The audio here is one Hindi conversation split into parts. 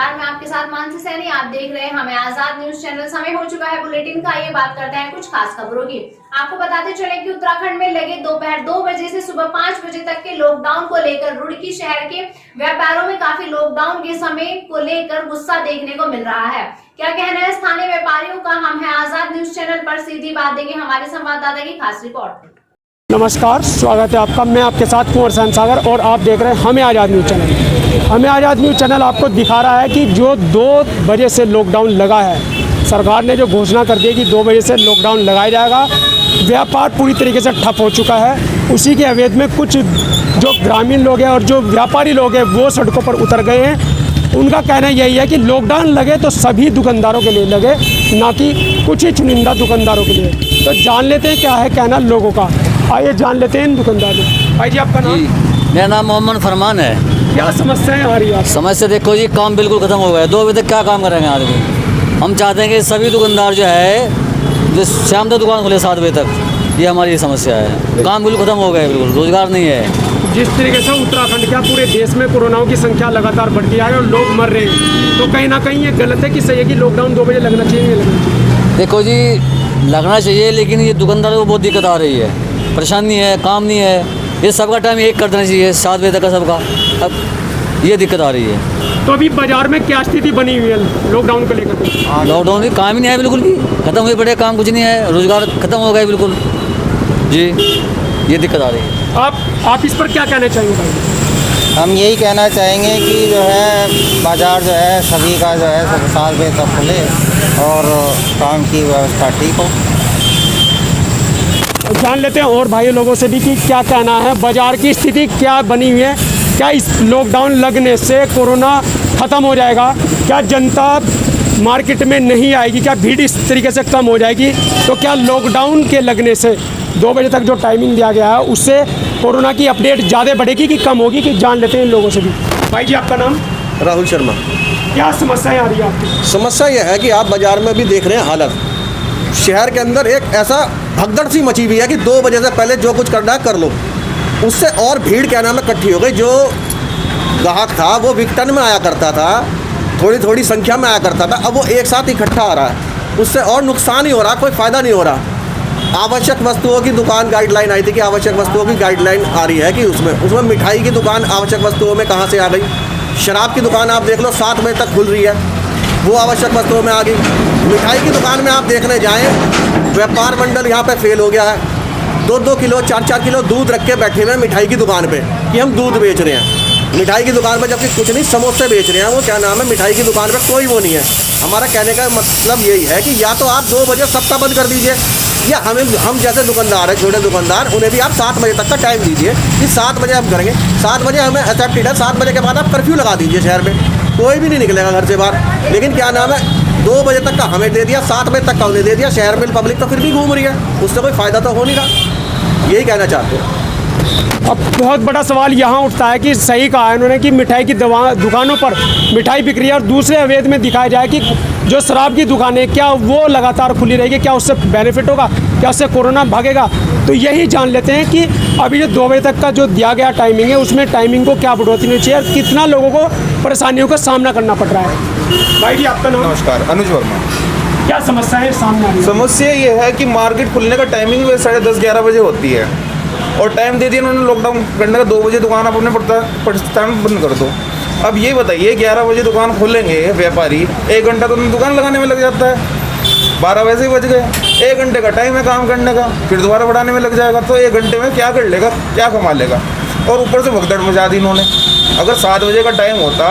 नमस्कार, मैं आपके साथ मानसी सैनी। आप देख रहे हैं हमें आजाद न्यूज चैनल। समय हो चुका है बुलेटिन का। ये बात करते हैं कुछ खास खबरों की। आपको बताते चले कि उत्तराखंड में लगे दोपहर 2 बजे से सुबह 5 बजे तक के लॉकडाउन को लेकर रुड़की शहर के व्यापारियों में काफी लॉकडाउन के समय को लेकर गुस्सा देखने को मिल रहा है। क्या कहना है स्थानीय व्यापारियों का, हम है आजाद न्यूज चैनल पर सीधी बात देंगे हमारे संवाददाता की खास रिपोर्ट। नमस्कार, स्वागत है आपका। मैं आपके साथ कुंवर सहन सागर और आप देख रहे हैं हमें आज़ाद न्यूज़ चैनल। हमें आज़ाद न्यूज़ चैनल आपको दिखा रहा है कि जो 2 बजे से लॉकडाउन लगा है, सरकार ने जो घोषणा कर दी है कि 2 बजे से लॉकडाउन लगाया जाएगा, व्यापार पूरी तरीके से ठप हो चुका है। उसी के अवैध में कुछ जो ग्रामीण लोग हैं और जो व्यापारी लोग हैं वो सड़कों पर उतर गए हैं। उनका कहना यही है कि लॉकडाउन लगे तो सभी दुकानदारों के लिए लगे, ना कि कुछ ही चुनिंदा दुकानदारों के लिए। तो जान लेते हैं क्या है कहना लोगों का। आइए जान लेते हैं इन दुकानदारों। भाई जी, आपका नाम? मेरा नाम मोहम्मद फरमान है। क्या समस्याएं आ रही है? समस्या देखो जी, काम बिल्कुल खत्म हो गया है। 2 बजे तक क्या काम करेंगे आदमी। हम चाहते हैं कि सभी दुकानदार जो है जो शाम तक दुकान खोले 7 बजे तक। ये हमारी समस्या है। काम बिल्कुल खत्म हो गया है, बिल्कुल रोजगार नहीं है। जिस तरीके से उत्तराखंड क्या पूरे देश में कोरोनाओं की संख्या लगातार बढ़ती है और लोग मर रहे हैं, तो कहीं ना कहीं ये गलत है कि सही है कि लॉकडाउन 2 बजे लगना चाहिए, नहीं लगना चाहिए? देखो जी, लगना चाहिए, लेकिन ये दुकानदारों को बहुत दिक्कत आ रही है, परेशानी है, काम नहीं है। ये सबका टाइम एक कर देना चाहिए 7 बजे तक का सबका। अब ये दिक्कत आ रही है। तो अभी बाजार में क्या स्थिति बनी हुई है लॉकडाउन को लेकर? लॉकडाउन में काम ही नहीं है, बिल्कुल भी खत्म हुए पड़े, काम कुछ नहीं है, रोजगार खत्म हो गए बिल्कुल जी। ये दिक्कत आ रही है। आप इस पर क्या कहना चाहेंगे भाई? हम यही कहना चाहेंगे कि जो है बाज़ार जो है सभी का जो है 7 बजे तक खुले और काम की व्यवस्था ठीक हो। जान लेते हैं और भाई लोगों से भी कि क्या कहना है, बाजार की स्थिति क्या बनी हुई है। क्या इस लॉकडाउन लगने से कोरोना ख़त्म हो जाएगा? क्या जनता मार्केट में नहीं आएगी? क्या भीड़ इस तरीके से कम हो जाएगी? तो क्या लॉकडाउन के लगने से 2 बजे तक जो टाइमिंग दिया गया है उससे कोरोना की अपडेट ज़्यादा बढ़ेगी कि कम होगी? कि जान लेते हैं इन लोगों से भी। भाई जी, आपका नाम? राहुल शर्मा। क्या समस्याएं आ रही है आपकी? समस्या यह है कि आप बाज़ार में भी देख रहे हैं हालत। शहर के अंदर एक ऐसा भगदड़ सी मची हुई है कि 2 बजे से पहले जो कुछ करना है कर लो। उससे और भीड़ क्या नाम है इकट्ठी हो गई। जो ग्राहक था वो विकटन में आया करता था, थोड़ी थोड़ी संख्या में आया करता था, अब वो एक साथ इकट्ठा आ रहा है। उससे और नुकसान ही हो रहा, कोई फ़ायदा नहीं हो रहा। आवश्यक वस्तुओं की दुकान गाइडलाइन आई थी कि आवश्यक वस्तुओं की गाइडलाइन आ रही है कि उसमें मिठाई की दुकान आवश्यक वस्तुओं में कहाँ से आ गई। शराब की दुकान आप देख लो 7 बजे तक खुल रही है, वो आवश्यक वस्तुओं में आ गई। मिठाई की दुकान में आप देखने जाएँ, व्यापार मंडल यहाँ पे फेल हो गया है। 2-2 किलो 4-4 किलो दूध रख के बैठे हुए हैं मिठाई की दुकान पे कि हम दूध बेच रहे हैं। मिठाई की दुकान पे जबकि कुछ नहीं, समोसे बेच रहे हैं। वो क्या नाम है, मिठाई की दुकान पे कोई वो नहीं है। हमारा कहने का मतलब यही है कि या तो आप 2 बजे सप्ताह बंद कर दीजिए, या हम जैसे दुकानदार हैं, छोटे दुकानदार, उन्हें भी आप 7 बजे तक का टाइम दीजिए कि 7 बजे हम करेंगे। 7 बजे हमें एक्सेप्टेड है, 7 बजे के बाद आप कर्फ्यू लगा दीजिए। शहर में कोई भी नहीं निकलेगा घर से बाहर। लेकिन क्या नाम है, 2 बजे तक का हमें दे दिया, 7 बजे तक का उन्हें दे दिया। शहर में पब्लिक तो फिर भी घूम रही है, उससे कोई फ़ायदा तो हो नहीं रहा। यही कहना चाहते हैं। अब बहुत बड़ा सवाल यहाँ उठता है कि सही कहा है उन्होंने कि मिठाई की दुकानों पर मिठाई बिक रही है और दूसरे अवैध में दिखाया जाए कि जो शराब की दुकानें क्या वो लगातार खुली रहेगी, क्या उससे बेनिफिट होगा, क्या उससे कोरोना भागेगा? तो यही जान लेते हैं कि अभी जो 2 बजे तक का जो दिया गया टाइमिंग है उसमें टाइमिंग को क्या बढ़ोतरी होनी चाहिए और कितना लोगों को परेशानियों का सामना करना पड़ रहा है। भाई जी, आपका नाम? नमस्कार, अनुज वर्मा। क्या समस्या है सामने आ रही है? समस्या ये है कि मार्केट खुलने का टाइमिंग 10:30-11 बजे होती है और टाइम दे दिया उन्होंने लॉकडाउन करने का। 2 बजे दुकान आप अपने प्रतिष्ठान बंद कर दो। अब ये बताइए, 11 बजे दुकान खोलेंगे व्यापारी, 1 घंटा तो उन्हें दुकान लगाने में लग जाता है। 12 वैसे ही बज गए, 1 घंटे का टाइम है काम करने का, फिर दोबारा बढ़ाने में लग जाएगा। तो 1 घंटे में क्या कर लेगा, क्या कमा लेगा? और ऊपर से भगदड़ मचा दी इन्होंने। अगर 7 बजे का टाइम होता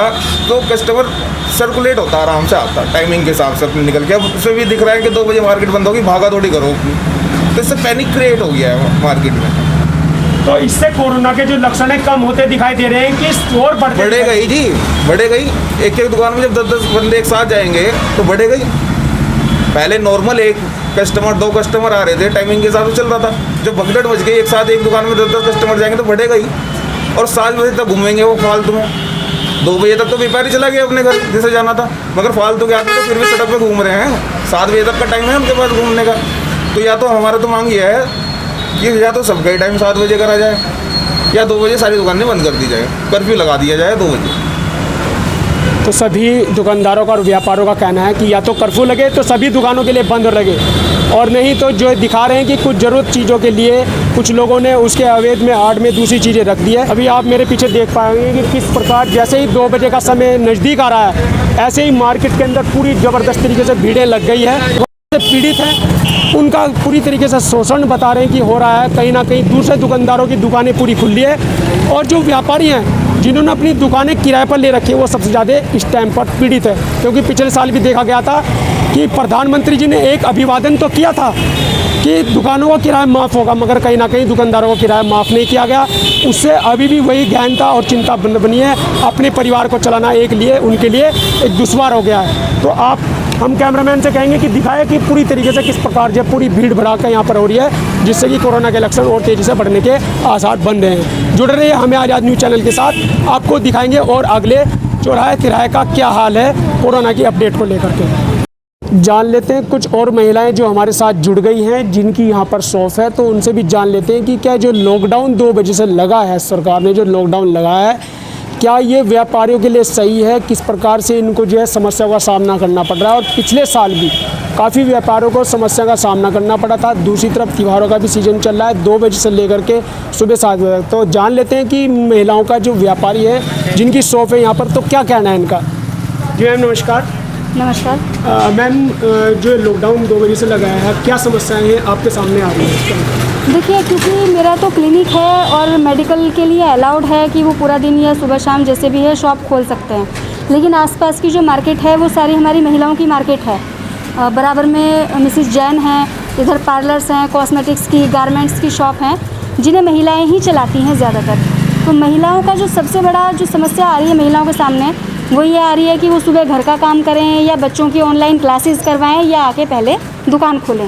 तो कस्टमर सर्कुलेट होता, आराम से आता टाइमिंग के हिसाब से अपने निकल के। अब उसमें भी दिख रहा है कि 2 बजे मार्केट बंद होगी, भागा दौड़ी करो अपनी। तो इससे पैनिक क्रिएट हो गया है मार्केट में। तो इससे कोरोना के जो लक्षण है कम होते दिखाई दे रहे हैं कि और बढ़ेगा ही जी, बढ़ेगा ही। एक दुकान में जब 10-10 बंदे एक साथ जाएंगे तो बढ़ेगा ही। पहले नॉर्मल 1 कस्टमर 2 कस्टमर आ रहे थे, टाइमिंग के हिसाब से चल रहा था। जब भगदड़ मच गई, एक साथ एक दुकान में 10-10 कस्टमर जाएंगे तो बढ़ेगा ही। और 7 बजे तक घूमेंगे वो फालतू में। 2 बजे तक तो व्यापारी चला गया अपने घर जैसे जाना था, मगर फालतू के आदमी तो फिर भी सड़क पे घूम रहे हैं। 7 बजे तक का टाइम है उनके पास घूमने का। तो या तो हमारा तो मांग ये है कि या तो सबका ही टाइम 7 बजे करा जाए, या 2 बजे सारी दुकानें बंद कर दी जाए, कर्फ्यू लगा दिया जाए 2 बजे। तो सभी दुकानदारों का और व्यापारों का कहना है कि या तो कर्फ्यू लगे तो सभी दुकानों के लिए बंद लगे, और नहीं तो जो दिखा रहे हैं कि कुछ ज़रूरत चीज़ों के लिए कुछ लोगों ने उसके अवैध में आड़ में दूसरी चीज़ें रख दी है। अभी आप मेरे पीछे देख पाएंगे कि किस प्रकार जैसे ही 2 बजे का समय नज़दीक आ रहा है, ऐसे ही मार्केट के अंदर पूरी ज़बरदस्त तरीके से भीड़ें लग गई है। पीड़ित हैं उनका पूरी तरीके से शोषण बता रहे हैं कि हो रहा है। कहीं ना कहीं दूसरे दुकानदारों की दुकानें पूरी खुली है, और जो व्यापारी हैं जिन्होंने अपनी दुकानें किराए पर ले रखी है वो सबसे ज़्यादा इस टाइम पर पीड़ित है। क्योंकि पिछले साल भी देखा गया था कि प्रधानमंत्री जी ने एक अभिवादन तो किया था कि दुकानों का किराया माफ़ होगा, मगर कहीं ना कहीं दुकानदारों का किराया माफ़ नहीं किया गया। उससे अभी भी वही गहनता और चिंता बनी है। अपने परिवार को चलाना उनके लिए एक दुश्वार हो गया है। तो हम कैमरामैन से कहेंगे कि दिखाएं कि पूरी तरीके से किस प्रकार से पूरी भीड़ भड़ाका यहाँ पर हो रही है, जिससे कि कोरोना के लक्षण और तेज़ी से बढ़ने के आसार बन रहे हैं। जुड़ रहे हैं हमें आज़ाद न्यूज़ चैनल के साथ, आपको दिखाएंगे और अगले चौराहे तिराहे का क्या हाल है कोरोना की अपडेट को लेकर के। जान लेते हैं कुछ और महिलाएं जो हमारे साथ जुड़ गई हैं, जिनकी यहाँ पर शॉप है, तो उनसे भी जान लेते हैं कि क्या जो लॉकडाउन 2 बजे से लगा है, सरकार ने जो लॉकडाउन लगाया है, क्या ये व्यापारियों के लिए सही है, किस प्रकार से इनको जो है समस्या का सामना करना पड़ रहा है। और पिछले साल भी काफ़ी व्यापारियों को समस्या का सामना करना पड़ा था। दूसरी तरफ त्योहारों का भी सीज़न चल रहा है, 2 बजे से लेकर के सुबह 7 बजे तक। तो जान लेते हैं कि महिलाओं का जो व्यापारी है जिनकी शॉप है यहाँ पर, तो क्या कहना है इनका। जी मैम नमस्कार। नमस्कार मैम, जो लॉकडाउन 2 बजे से लगाया है, क्या समस्याएं हैं आपके सामने आ रही हैं? देखिए, क्योंकि मेरा तो क्लिनिक है और मेडिकल के लिए अलाउड है कि वो पूरा दिन या सुबह शाम जैसे भी है शॉप खोल सकते हैं, लेकिन आसपास की जो मार्केट है वो सारी हमारी महिलाओं की मार्केट है। बराबर में मिसेस जैन हैं, इधर पार्लर्स हैं, कॉस्मेटिक्स की, गारमेंट्स की शॉप हैं, जिन्हें महिलाएं ही चलाती हैं ज़्यादातर। तो महिलाओं का जो सबसे बड़ा जो समस्या आ रही है महिलाओं के सामने, वो ये आ रही है कि वो सुबह घर का काम करें या बच्चों की ऑनलाइन क्लासेस करवाएं या आके पहले दुकान खोलें।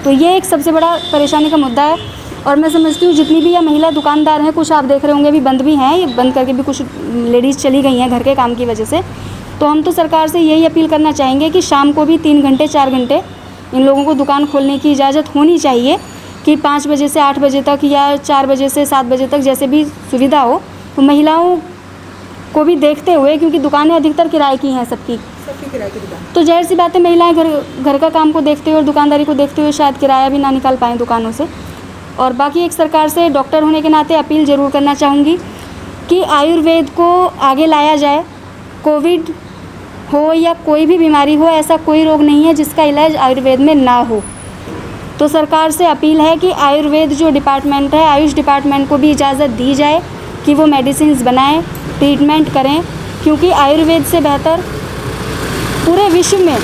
तो ये एक सबसे बड़ा परेशानी का मुद्दा है। और मैं समझती हूँ जितनी भी यह महिला दुकानदार हैं, कुछ आप देख रहे होंगे अभी बंद भी हैं, ये बंद करके भी कुछ लेडीज़ चली गई हैं घर के काम की वजह से। तो हम तो सरकार से यही अपील करना चाहेंगे कि शाम को भी 3 घंटे 4 घंटे इन लोगों को दुकान खोलने की इजाज़त होनी चाहिए, कि 5 बजे से 8 बजे तक या 4 बजे से 7 बजे तक जैसे भी सुविधा हो। तो महिलाओं को भी देखते हुए, क्योंकि दुकानें अधिकतर किराए की हैं सबकी किराए की दुकान, तो जाहिर सी बात है महिलाएं घर का काम को देखते हुए और दुकानदारी को देखते हुए शायद किराया भी ना निकाल पाएँ दुकानों से। और बाकी एक सरकार से डॉक्टर होने के नाते अपील ज़रूर करना चाहूँगी कि आयुर्वेद को आगे लाया जाए। कोविड हो या कोई भी बीमारी हो, ऐसा कोई रोग नहीं है जिसका इलाज आयुर्वेद में ना हो। तो सरकार से अपील है कि आयुर्वेद जो डिपार्टमेंट है, आयुष डिपार्टमेंट को भी इजाज़त दी जाए कि वो मेडिसिन्स बनाएं, ट्रीटमेंट करें, क्योंकि आयुर्वेद से बेहतर पूरे विश्व में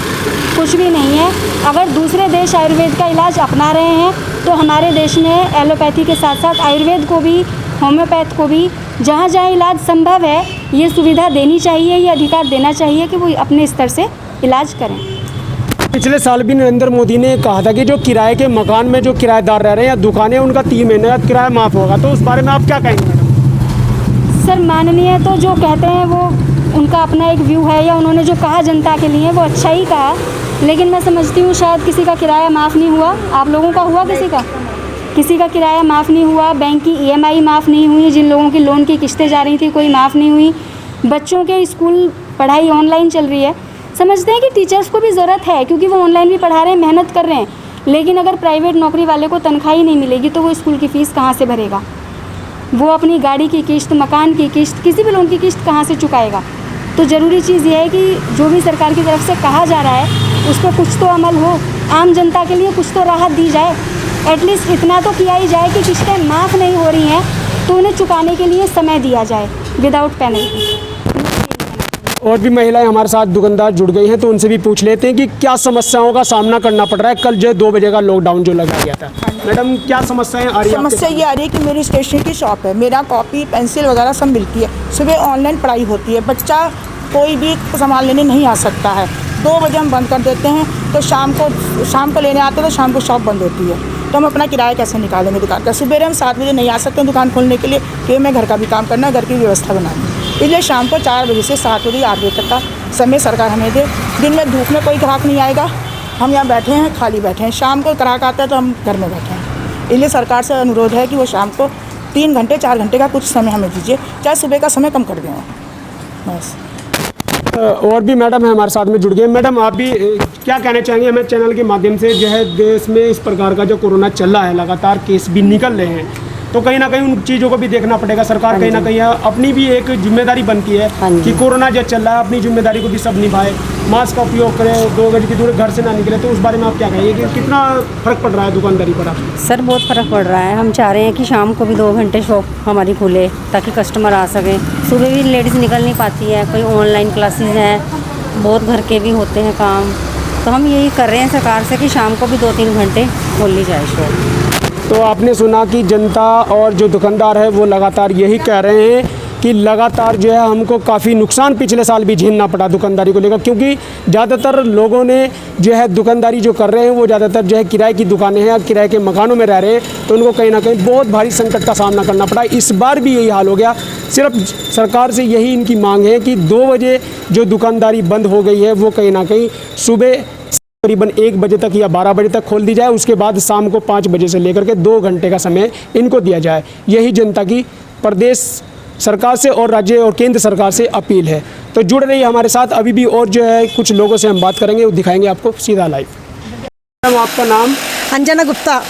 कुछ भी नहीं है। अगर दूसरे देश आयुर्वेद का इलाज अपना रहे हैं, तो हमारे देश में एलोपैथी के साथ साथ आयुर्वेद को भी, होम्योपैथ को भी, जहाँ जहाँ इलाज संभव है, ये सुविधा देनी चाहिए, ये अधिकार देना चाहिए कि वो अपने स्तर से इलाज करें। पिछले साल भी नरेंद्र मोदी ने कहा था कि जो किराए के मकान में जो किराएदार रह रहे हैं या दुकानें, उनका 3 महीने का किराया माफ़ होगा। तो उस बारे में आप क्या कहेंगे मैडम? सर, माननीय तो जो कहते हैं वो उनका अपना एक व्यू है, या उन्होंने जो कहा जनता के लिए वो अच्छा ही कहा, लेकिन मैं समझती हूँ शायद किसी का किराया माफ़ नहीं हुआ। आप लोगों का हुआ? किसी का किराया माफ़ नहीं हुआ। बैंक की EMI माफ़ नहीं हुई, जिन लोगों की लोन की किस्तें जा रही थी कोई माफ़ नहीं हुई। बच्चों के स्कूल पढ़ाई ऑनलाइन चल रही है। समझते हैं कि टीचर्स को भी ज़रूरत है, क्योंकि वो ऑनलाइन भी पढ़ा रहे हैं, मेहनत कर रहे हैं, लेकिन अगर प्राइवेट नौकरी वाले को तनख्वाह ही नहीं मिलेगी तो वो स्कूल की फ़ीस कहाँ से भरेगा? वो अपनी गाड़ी की किस्त, मकान की किस्त, किसी भी लोन की किस्त कहाँ से चुकाएगा? तो ज़रूरी चीज़ ये है कि जो भी सरकार की तरफ से कहा जा रहा है उस पर कुछ तो अमल हो, आम जनता के लिए कुछ तो राहत दी जाए। एटलीस्ट इतना तो किया ही जाए कि किस्तें माफ़ नहीं हो रही हैं तो उन्हें चुकाने के लिए समय दिया जाए विदाउट पेनल्टी। और भी महिलाएं हमारे साथ दुकानदार जुड़ गई हैं, तो उनसे भी पूछ लेते हैं कि क्या समस्याओं का सामना करना पड़ रहा है। कल जो 2 बजे का लॉकडाउन जो लगा गया था, मैडम क्या समस्याएं आ रही हैं? समस्या ये आ रही है कि मेरी स्टेशनरी की शॉप है, मेरा कॉपी पेंसिल वगैरह सब मिलती है। सुबह ऑनलाइन पढ़ाई होती है, बच्चा कोई भी सामान लेने नहीं आ सकता है। 2 बजे हम बंद कर देते हैं, तो शाम को लेने आते हैं तो शाम को शॉप बंद होती है। तो हम अपना किराया कैसे निकालेंगे दुकान का? सुबह हम 7 बजे नहीं आ सकते दुकान खोलने के लिए, क्योंकि मैं घर का भी काम करना, घर की व्यवस्था बनानी। इसलिए शाम को 4 बजे से 7 बजे 8 बजे तक का समय सरकार हमें दे। दिन में धूप में कोई ग्राहक नहीं आएगा, हम यहाँ बैठे हैं, खाली बैठे हैं। शाम को ग्राहक आता है तो हम घर में बैठे हैं। इसलिए सरकार से अनुरोध है कि वो शाम को 3 घंटे 4 घंटे का कुछ समय हमें दीजिए, चाहे सुबह का समय कम कर दें बस। और भी मैडम है हमारे साथ में जुड़ गए। मैडम आप भी क्या कहना चाहेंगे? हमें चैनल के माध्यम से जो है देश में इस प्रकार का जो कोरोना चल रहा है, लगातार केस भी निकल रहे हैं, तो कहीं ना कहीं उन चीज़ों को भी देखना पड़ेगा। सरकार कहीं ना कहीं अपनी भी एक जिम्मेदारी बनती है कि कोरोना जो चल रहा है अपनी जिम्मेदारी को भी सब निभाए, मास्क का उपयोग करें, 2 गज की दूरी, घर से ना निकले। तो उस बारे में आप क्या कहेंगे कि कितना फ़र्क पड़ रहा है दुकानदारी पर? आप सर बहुत फ़र्क पड़ रहा है। हम चाह रहे हैं कि शाम को भी 2 घंटे शॉप हमारी खुले ताकि कस्टमर आ सके। सुबह भी लेडीज़ निकल नहीं पाती है, कोई ऑनलाइन क्लासेस हैं, बहुत घर के भी होते हैं काम, तो हम यही कर रहे हैं सरकार से कि शाम को भी 2-3 घंटे खोल ली जाए शॉप। तो आपने सुना कि जनता और जो दुकानदार है वो लगातार यही कह रहे हैं कि लगातार जो है हमको काफ़ी नुकसान पिछले साल भी झेलना पड़ा दुकानदारी को लेकर, क्योंकि ज़्यादातर लोगों ने जो है दुकानदारी जो कर रहे हैं वो ज़्यादातर जो है किराए की दुकानें हैं या किराए के मकानों में रह रहे हैं, तो उनको कहीं ना कहीं बहुत भारी संकट का सामना करना पड़ा। इस बार भी यही हाल हो गया। सिर्फ सरकार से यही इनकी मांग है कि 2 बजे जो दुकानदारी बंद हो गई है वो कहीं ना कहीं सुबह करीबन 1 बजे तक या 12 बजे तक खोल दी जाए, उसके बाद शाम को 5 बजे से लेकर के 2 घंटे का समय इनको दिया जाए। यही जनता की प्रदेश सरकार से और राज्य और केंद्र सरकार से अपील है। तो जुड़ रही है हमारे साथ, अभी भी और जो है कुछ लोगों से हम बात करेंगे, वो दिखाएंगे आपको सीधा लाइव। मैडम आपका नाम? अंजना गुप्ता।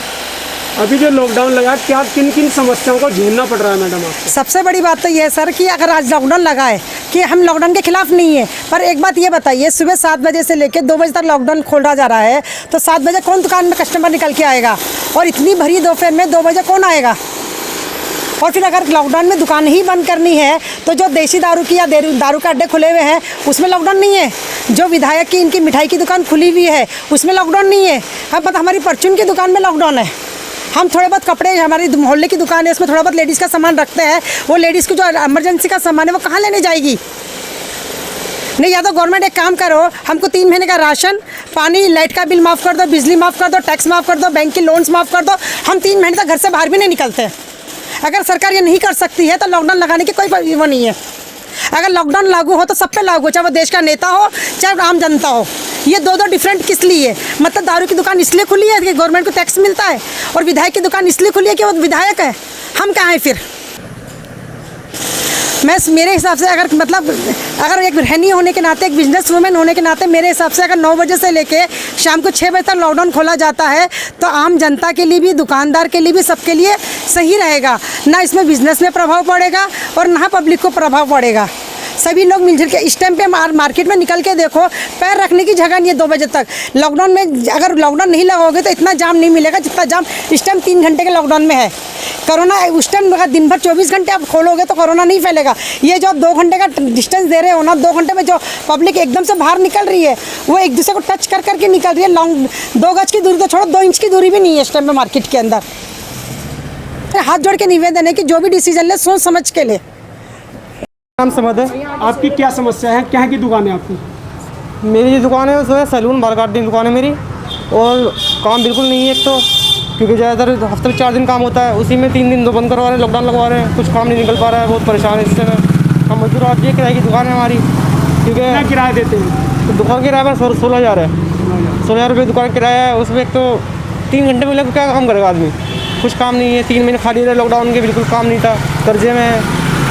अभी जो लॉकडाउन लगा, क्या किन किन समस्याओं को झेलना पड़ रहा है मैडम आपको? सबसे बड़ी बात तो ये है सर कि अगर आज लॉकडाउन लगा है कि हम लॉकडाउन के खिलाफ नहीं है, पर एक बात ये बताइए, सुबह 7 बजे से लेकर 2 बजे तक लॉकडाउन खोला जा रहा है, तो 7 बजे कौन दुकान में कस्टमर निकल के आएगा? और इतनी भरी दोपहर में 2 बजे कौन आएगा? और फिर अगर लॉकडाउन में दुकान ही बंद करनी है तो जो देसी दारू की या दारू के अड्डे खुले हुए हैं उसमें लॉकडाउन नहीं है। जो विधायक की इनकी मिठाई की दुकान खुली हुई है उसमें लॉकडाउन नहीं है। हम पता हमारी परचून की दुकान में लॉकडाउन है। हम थोड़े बहुत कपड़े, हमारी मोहल्ले की दुकान है उसमें थोड़ा बहुत लेडीज़ का सामान रखते हैं, वो लेडीज़ को जो इमरजेंसी का सामान है वो कहाँ लेने जाएगी? नहीं, या तो गवर्नमेंट एक काम करो, हमको 3 महीने का राशन, पानी, लाइट का बिल माफ़ कर दो, बिजली माफ़ कर दो, टैक्स माफ़ कर दो, बैंक की लोन्स माफ़ कर दो। हम 3 महीने तक घर से बाहर भी नहीं निकलते। अगर सरकार ये नहीं कर सकती है तो लॉकडाउन लगाने की कोई वो नहीं है। अगर लॉकडाउन लागू हो तो सब पे लागू हो, चाहे वो देश का नेता हो चाहे आम जनता हो। ये दो डिफरेंट किस लिए? मतलब दारू की दुकान इसलिए खुली है कि गवर्नमेंट को टैक्स मिलता है, और विधायक की दुकान इसलिए खुली है कि वो विधायक है। हम कहाँ हैं फिर? मेरे हिसाब से अगर एक गृहिणी होने के नाते, एक बिजनेस वूमेन होने के नाते, मेरे हिसाब से अगर 9 बजे से लेके शाम को 6 बजे तक लॉकडाउन खोला जाता है तो आम जनता के लिए भी, दुकानदार के लिए भी, सबके लिए सही रहेगा। ना इसमें बिजनेस में प्रभाव पड़ेगा और ना पब्लिक को प्रभाव पड़ेगा। सभी लोग मिलजुल के इस टाइम पे मार्केट में निकल के देखो, पैर रखने की जगह नहीं है 2 बजे तक। लॉकडाउन में अगर लॉकडाउन नहीं लगाओगे तो इतना जाम नहीं मिलेगा जितना जाम इस टाइम 3 घंटे के लॉकडाउन में है। कोरोना उस टाइम अगर दिन भर 24 घंटे आप खोलोगे तो कोरोना नहीं फैलेगा। ये जो आप 2 घंटे का डिस्टेंस दे रहे हो ना, 2 घंटे में जो पब्लिक एकदम से बाहर निकल रही है वो एक दूसरे को टच कर करके निकल रही है। लॉन्ग 2 गज की दूरी तो छोड़ो, 2 इंच की दूरी भी नहीं है इस टाइम पे मार्केट के अंदर। हाथ जोड़ के निवेदन है कि जो भी डिसीजन ले सोच समझ के ले। नाम समझ है आपकी, क्या समस्या है? क्या की दुकान है आपकी? मेरी जो दुकान है वो है सैलून, बाल काटने की दुकान है मेरी, और काम बिल्कुल नहीं है। एक तो क्योंकि ज़्यादातर हफ्ते में 4 दिन काम होता है, उसी में 3 दिन तो बंद करवा रहे हैं, लॉकडाउन लगवा रहे हैं, कुछ काम नहीं निकल पा रहा है, बहुत परेशान है इससे मैं। हम मजदूर आती है, किराए की दुकान है हमारी, क्योंकि क्या किराया देते हैं? तो दुकान किराया पर 16,000 है। 16,000 रुपये दुकान किराया है। उसमें एक तो 3 घंटे में लग क्या काम करेगा आदमी? कुछ काम नहीं है। 3 महीने खाली रहे लॉकडाउन के, बिल्कुल काम नहीं था, कर्जे में है,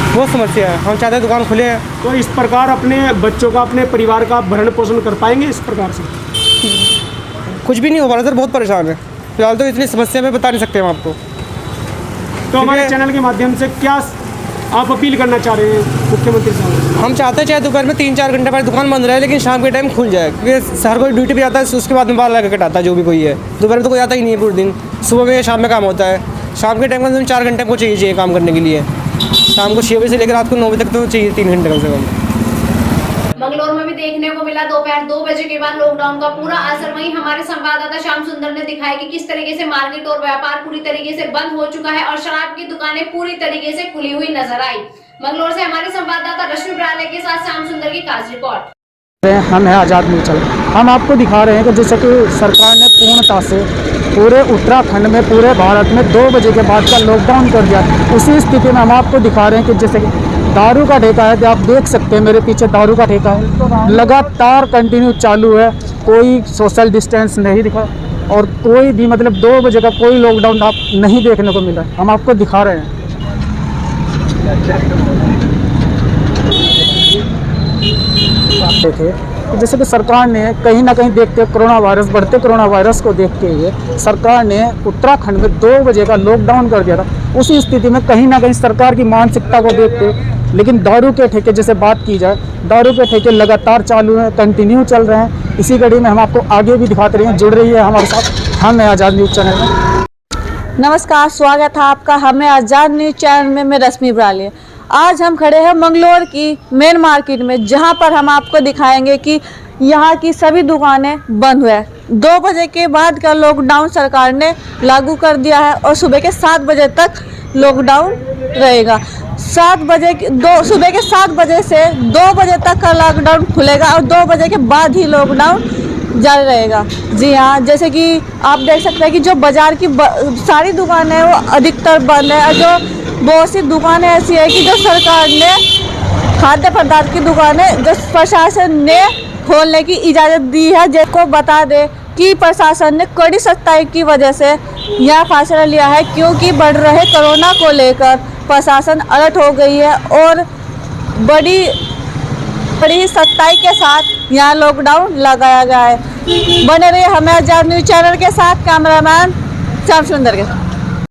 बहुत समस्या है। हम चाहते हैं दुकान खुले हैं। तो इस प्रकार अपने बच्चों का, अपने परिवार का भरण पोषण कर पाएंगे इस प्रकार से? कुछ भी नहीं हो पा रहा सर, बहुत परेशान है फिलहाल। तो इतनी समस्या में बता नहीं सकते हम आपको। तो हमारे चैनल के माध्यम से क्या आप अपील करना चाह रहे हैं मुख्यमंत्री साहब? हम चाहते हैं चाहे दोपहर में 3-4 घंटे बाद दुकान बंद रहे, लेकिन शाम के टाइम खुल जाए, क्योंकि हर कोई ड्यूटी पे जाता है, उसके बाद में बाल लगा के कटाता है जो भी कोई है। दोपहर में तो कोई आता ही नहीं है पूरे दिन, सुबह में शाम में काम होता है। शाम के टाइम में 4 घंटे को चाहिए काम करने के लिए। शाम को 6 बजे से लेकर रात को 9 बजे तक तो चाहिए 3 घंटे कम से कम। मंगलौर में भी देखने को मिला दोपहर 2 बजे के बाद लॉकडाउन का पूरा असर। वहीं हमारे संवाददाता श्याम सुंदर ने दिखाया कि किस तरीके से मार्केट और व्यापार पूरी तरीके से बंद हो चुका है और शराब की दुकानें पूरी तरीके से खुली हुई नजर आई। मंगलौर से हमारे संवाददाता रश्मि ब्राले के साथ श्याम सुंदर की खास रिपोर्ट। हम है आज़ाद न्यूज़ चैनल। हम आपको दिखा रहे हैं कि जैसे कि सरकार ने पूर्णता से पूरे उत्तराखंड में, पूरे भारत में 2 बजे के बाद का लॉकडाउन कर दिया। उसी स्थिति में हम आपको दिखा रहे हैं कि जैसे कि दारू का ठेका है, आप देख सकते हैं मेरे पीछे दारू का ठेका है, लगातार कंटिन्यू चालू है, कोई सोशल डिस्टेंस नहीं दिखा और कोई भी 2 बजे का कोई लॉकडाउन आप नहीं देखने को मिला। हम आपको दिखा रहे हैं। चाहते थे कि जैसे कि सरकार ने कहीं ना कहीं देखते बढ़ते कोरोना वायरस को देखते हुए सरकार ने उत्तराखंड में 2 बजे का लॉकडाउन कर दिया था। उसी स्थिति में कहीं ना कहीं सरकार की मानसिकता को देखते, लेकिन दारू के ठेके जैसे बात की जाए, दारू के ठेके लगातार चालू हैं, कंटिन्यू चल रहे हैं। इसी कड़ी में हम आपको आगे भी दिखाते रहे हैं। जुड़ रही है हमारे साथ हम आज़ाद न्यूज़ चैनल में। नमस्कार, स्वागत है आपका हमें आज़ाद न्यूज़ चैनल में। मैं रश्मि ब्राली। आज हम खड़े हैं मंगलोर की मेन मार्केट में, जहां पर हम आपको दिखाएंगे कि यहां की सभी दुकानें बंद हुए हैं। 2 बजे के बाद का लॉकडाउन सरकार ने लागू कर दिया है और सुबह के 7 बजे तक लॉकडाउन रहेगा। सुबह के 7 बजे से 2 बजे तक का लॉकडाउन खुलेगा और 2 बजे के बाद ही लॉकडाउन जारी रहेगा। जी हाँ, जैसे कि आप देख सकते हैं कि जो बाज़ार की सारी दुकानें हैं वो अधिकतर बंद है और जो बहुत सी दुकानें ऐसी है कि जो सरकार ने खाद्य पदार्थ की दुकानें जो प्रशासन ने खोलने की इजाज़त दी है। जिसको बता दें कि प्रशासन ने कड़ी सख्ताई की वजह से यह फैसला लिया है, क्योंकि बढ़ रहे कोरोना को लेकर प्रशासन अलर्ट हो गई है और बड़ी सख्ताई के साथ यहाँ लॉकडाउन लगाया गया है। बने रहिए हमें आज़ाद न्यूज़ चैनल के साथ। कैमरामैन श्याम सुंदर के साथ।